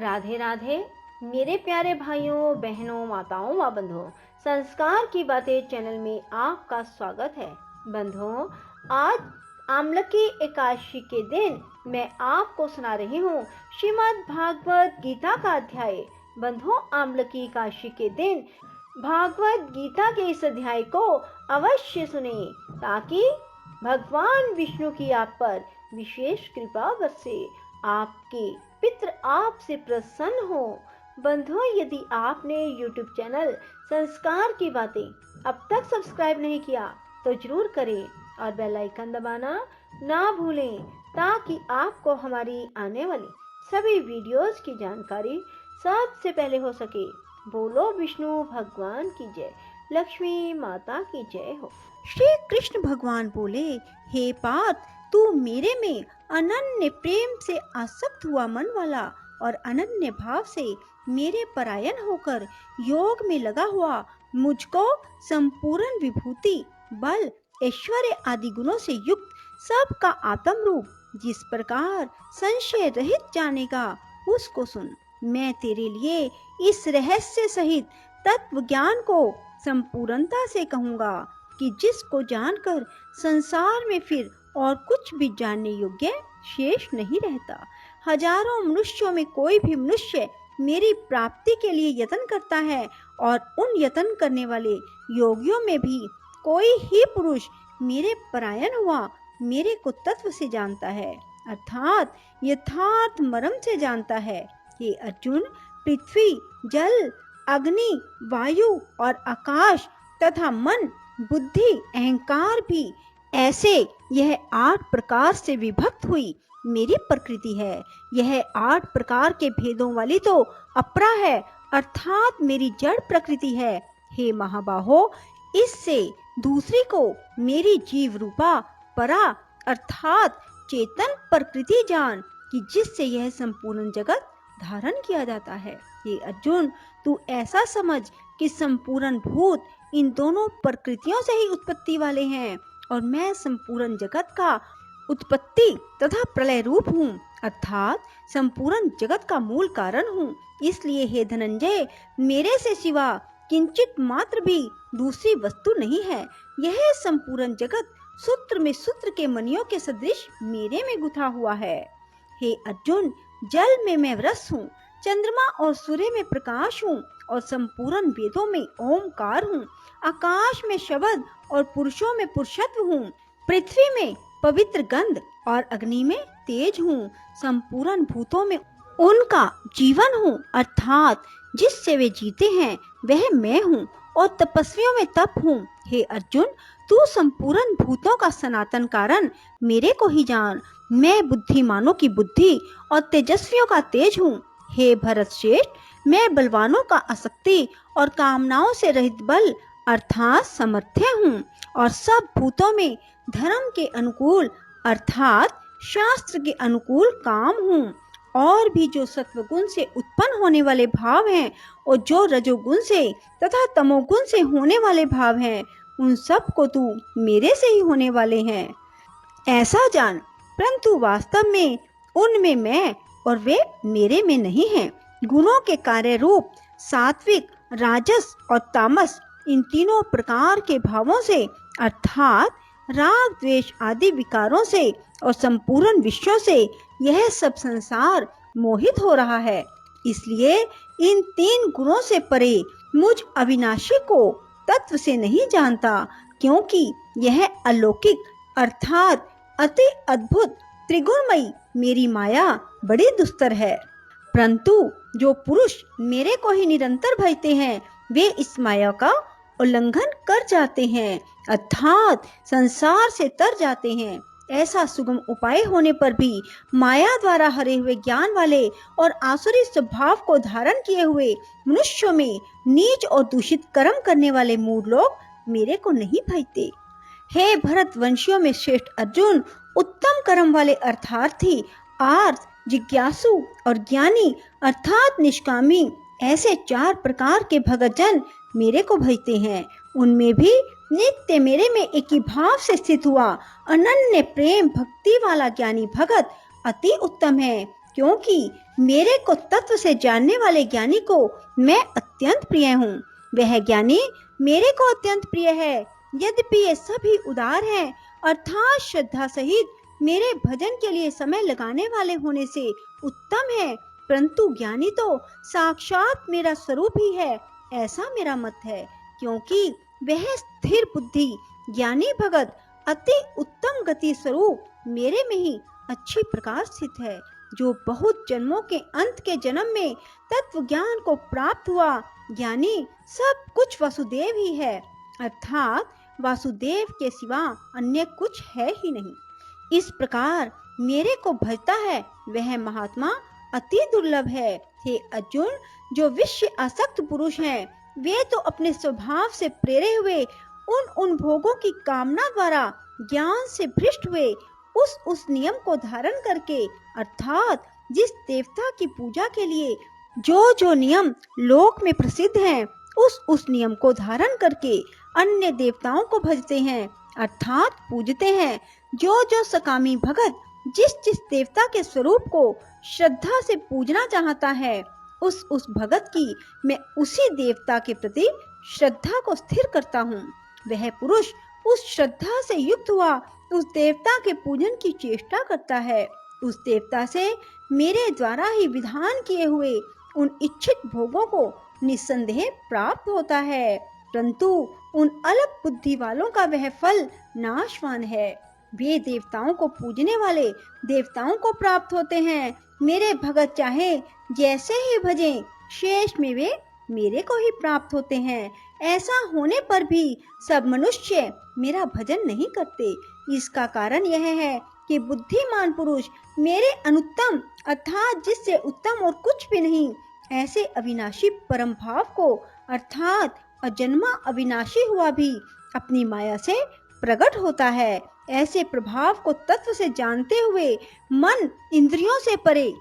राधे राधे मेरे प्यारे भाइयों बहनों माताओं व बंधुओं, संस्कार की बातें चैनल में आपका स्वागत है। बंधुओं, आज आमलकी एकादशी के दिन मैं आपको सुना रही हूँ श्रीमद् भागवत गीता का अध्याय। बंधुओं, आमलकी एकादशी के दिन भागवत गीता के इस अध्याय को अवश्य सुने ताकि भगवान विष्णु की आप पर विशेष कृपा बरसे, आपके पितृ आपसे प्रसन्न हो। बंधुओं, यदि आपने YouTube चैनल संस्कार की बातें अब तक सब्सक्राइब नहीं किया तो जरूर करें और बेल आइकन दबाना ना भूलें ताकि आपको हमारी आने वाली सभी वीडियोस की जानकारी सबसे पहले हो सके। बोलो विष्णु भगवान की जय, लक्ष्मी माता की जय हो। श्री कृष्ण भगवान बोले, हे पार्थ, तू मेरे में अनन्य प्रेम से आसक्त हुआ मन वाला और अनन्य भाव से मेरे परायण होकर योग में लगा हुआ मुझको संपूर्ण विभूति, बल, ऐश्वर्य आदि गुणों से युक्त सबका आत्म रूप जिस प्रकार संशय रहित जानेगा उसको सुन। मैं तेरे लिए इस रहस्य सहित तत्व ज्ञान को संपूर्णता से कहूँगा कि जिसको जानकर संसार में फिर और कुछ भी जानने योग्य शेष नहीं रहता। हजारों मनुष्यों में कोई भी मनुष्य मेरी प्राप्ति के लिए यत्न करता है और उन यत्न करने वाले योगियों में भी कोई ही पुरुष मेरे परायण हुआ मेरे को तत्व से जानता है, अर्थात यथार्थ मर्म से जानता है। हे अर्जुन, पृथ्वी, जल, अग्नि, वायु और आकाश तथा मन, बुद्धि, अहंकार भी ऐसे यह 8 प्रकार से विभक्त हुई मेरी प्रकृति है। यह 8 प्रकार के भेदों वाली तो अपरा है, अर्थात मेरी जड़ प्रकृति है। हे महाबाहो, इससे दूसरी को मेरी जीव रूपा परा अर्थात चेतन प्रकृति जान कि जिससे यह संपूर्ण जगत धारण किया जाता है। हे अर्जुन, तू ऐसा समझ कि संपूर्ण भूत इन दोनों प्रकृतियों से ही उत्पत्ति वाले हैं और मैं संपूर्ण जगत का उत्पत्ति तथा प्रलय रूप हूँ, अर्थात संपूर्ण जगत का मूल कारण हूँ। इसलिए हे धनंजय, मेरे से सिवा किंचित मात्र भी दूसरी वस्तु नहीं है। यह संपूर्ण जगत सूत्र में सूत्र के मणियों के सदृश मेरे में गुथा हुआ है। हे अर्जुन, जल में मैं रस हूँ, चंद्रमा और सूर्य में प्रकाश हूँ और संपूर्ण वेदों में ओमकार हूँ। आकाश में शब्द और पुरुषों में पुरुषत्व हूँ। पृथ्वी में पवित्र गंध और अग्नि में तेज हूँ। संपूर्ण भूतों में उनका जीवन हूँ, अर्थात जिससे वे जीते हैं वह मैं हूँ और तपस्वियों में तप हूँ। हे अर्जुन, तू संपूर्ण भूतों का सनातन कारण मेरे को ही जान। मैं बुद्धिमानों की बुद्धि और तेजस्वियों का तेज हूँ। हे भरत श्रेष्ठ, मैं बलवानों का आसक्ति और कामनाओं से रहित बल अर्थात समर्थ्य हूँ और सब भूतों में धर्म के अनुकूल अर्थात शास्त्र के अनुकूल काम हूँ। और भी जो सत्वगुण से उत्पन्न होने वाले भाव हैं और जो रजोगुण से तथा तमोगुण से होने वाले भाव हैं, उन सब को तू मेरे से ही होने वाले हैं ऐसा जान। परंतु वास्तव में उनमें मैं और वे मेरे में नहीं हैं। गुणों के कार्य रूप सात्विक, राजस और तामस, इन तीनों प्रकार के भावों से अर्थात राग, द्वेष आदि विकारों से और संपूर्ण विश्वों से यह सब संसार मोहित हो रहा है। इसलिए इन 3 गुणों से परे मुझ अविनाशी को तत्व से नहीं जानता, क्योंकि यह अलौकिक अर्थात अति अद्भुत त्रिगुणमयी मेरी माया बड़ी दुस्तर है। परंतु जो पुरुष मेरे को ही निरंतर भजते हैं वे इस माया का उल्लंघन कर जाते हैं, अर्थात संसार से तर जाते हैं। ऐसा सुगम उपाय होने पर भी माया द्वारा हरे हुए ज्ञान वाले और आसुरी स्वभाव को धारण किए हुए मनुष्यों में नीच और दूषित कर्म करने वाले मूढ़ लोग मेरे को नहीं भजते। हे भरत वंशियों में श्रेष्ठ अर्जुन, उत्तम कर्म वाले अर्थार्थी, आर्थ, जिज्ञासु और ज्ञानी अर्थात निष्कामी, ऐसे 4 प्रकार के भगतजन मेरे को भजते हैं। उनमें भी नित्य मेरे में एक ही भाव से स्थित हुआ अनन्य प्रेम भक्ति वाला ज्ञानी भगत अति उत्तम है। क्योंकि मेरे को तत्व से जानने वाले ज्ञानी को मैं अत्यंत प्रिय हूँ। वह ज्ञानी मेरे को अत्यंत प्रिय है। यद्यपि ये सभी उदार हैं, अर्थात श्रद्धा सहित मेरे भजन के लिए समय लगाने वाले होने से उत्तम है, परंतु ज्ञानी तो साक्षात मेरा स्वरूप ही है, ऐसा मेरा मत है। क्योंकि वह स्थिर बुद्धि ज्ञानी भगत अति उत्तम गति स्वरूप मेरे में ही अच्छी प्रकार स्थित है, जो बहुत जन्मों के अंत के जन्म में तत्व ज्ञान को प्राप्त हुआ ज्ञानी सब कुछ वासुदेव ही है, अर्थात वासुदेव के सिवा अन्य कुछ है ही नहीं। इस प्रकार मेरे को भजता है वह महात्मा अति दुर्लभ है। हे अर्जुन, जो विषय आसक्त पुरुष हैं, वे तो अपने स्वभाव से प्रेरे हुए उन भोगों की कामना द्वारा ज्ञान से भ्रष्ट हुए उस नियम को धारण करके, अर्थात जिस देवता की पूजा के लिए जो नियम लोक में प्रसिद्ध हैं, उस नियम को धारण करके अन्य देवताओं को भजते हैं, अर्थात पूजते हैं। जो सकामी भगत जिस देवता के स्वरूप को श्रद्धा से पूजना चाहता है, उस भगत की मैं उसी देवता के प्रति श्रद्धा को स्थिर करता हूँ। वह पुरुष उस श्रद्धा से युक्त हुआ उस देवता के पूजन की चेष्टा करता है। उस देवता से मेरे द्वारा ही विधान किए हुए उन इच्छित भोगों को निस्संदेह प्राप्त होता है, परंतु उन अल्प बुद्धि वालों का वह फल नाशवान है। वे देवताओं को पूजने वाले देवताओं को प्राप्त होते हैं। मेरे भगत चाहे जैसे ही भजें, शेष में वे मेरे को ही प्राप्त होते हैं। ऐसा होने पर भी सब मनुष्य मेरा भजन नहीं करते। इसका कारण यह है कि बुद्धिमान पुरुष मेरे अनुत्तम अर्थात जिससे उत्तम और कुछ भी नहीं ऐसे अविनाशी परम भाव को, अर्थात अजन्मा अविनाशी हुआ भी अपनी माया से प्रकट होता है। ऐसे प्रभाव को तत्व से जानते हुए मन इंद्रियों से परे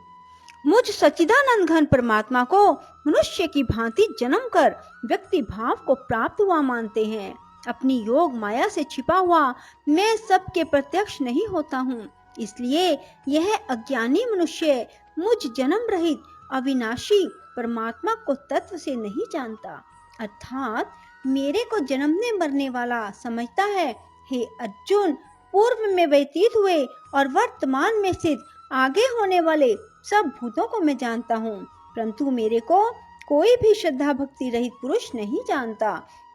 मुझ सच्चिदानंद घन परमात्मा को मनुष्य की भांति जन्म कर व्यक्ति भाव को प्राप्त हुआ मानते हैं। अपनी योग माया से छिपा हुआ मैं सबके प्रत्यक्ष नहीं होता हूँ, इसलिए यह अज्ञानी मनुष्य मुझ जन्म रहित अविनाशी परमात्मा को तत्व से नहीं जानता, अर्थात मेरे को जन्मने मरने वाला समझता है। हे अर्जुन, पूर्व में व्यतीत हुए और वर्तमान में स्थित आगे होने वाले सब भूतों को मैं जानता हूँ, परंतु मेरे को कोई भी श्रद्धा भक्ति रहित पुरुष नहीं जानता।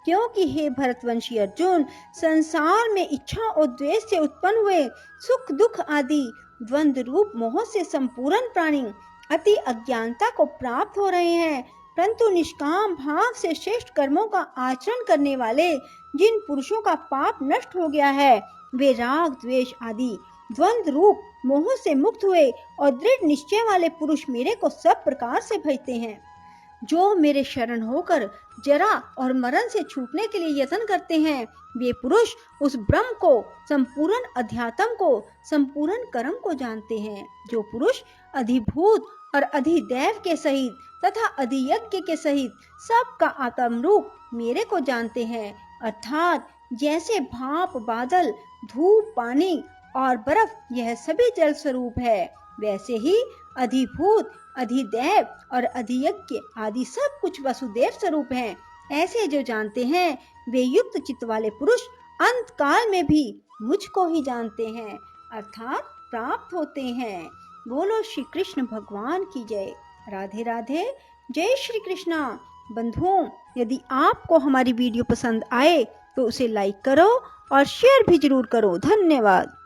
क्योंकि हे भरतवंशी अर्जुन, संसार में इच्छा और द्वेष से उत्पन्न हुए सुख दुख आदि द्वंद्व रूप मोह से संपूर्ण प्राणी अति अज्ञानता को प्राप्त हो रहे हैं, परंतु निष्काम भाव से श्रेष्ठ कर्मों का आचरण करने वाले जिन पुरुषों का पाप नष्ट हो गया है, वे राग द्वेष आदि द्वंद्व रूप मोह से मुक्त हुए और दृढ़ निश्चय वाले पुरुष मेरे को सब प्रकार से भजते हैं। जो मेरे शरण होकर जरा और मरण से छूटने के लिए यत्न करते हैं, वे पुरुष उस ब्रह्म को, संपूर्ण अध्यात्म को, संपूर्ण कर्म को जानते हैं। जो पुरुष अधिभूत और अधिदैव के सहित तथा अधियज्ञ के सहित सबका आत्म रूप मेरे को जानते हैं, अर्थात जैसे भाप बादल धूप पानी और बर्फ यह सभी जल स्वरूप है, वैसे ही अधिभूत अधिदैव और अधियज्ञ आदि सब कुछ वसुदेव स्वरूप हैं। ऐसे जो जानते हैं वे युक्त चित्त वाले पुरुष अंत काल में भी मुझको ही जानते हैं, अर्थात प्राप्त होते हैं। बोलो श्री कृष्ण भगवान की जय। राधे राधे। जय श्री कृष्णा। बंधुओं, यदि आपको हमारी वीडियो पसंद आए तो उसे लाइक करो और शेयर भी जरूर करो। धन्यवाद।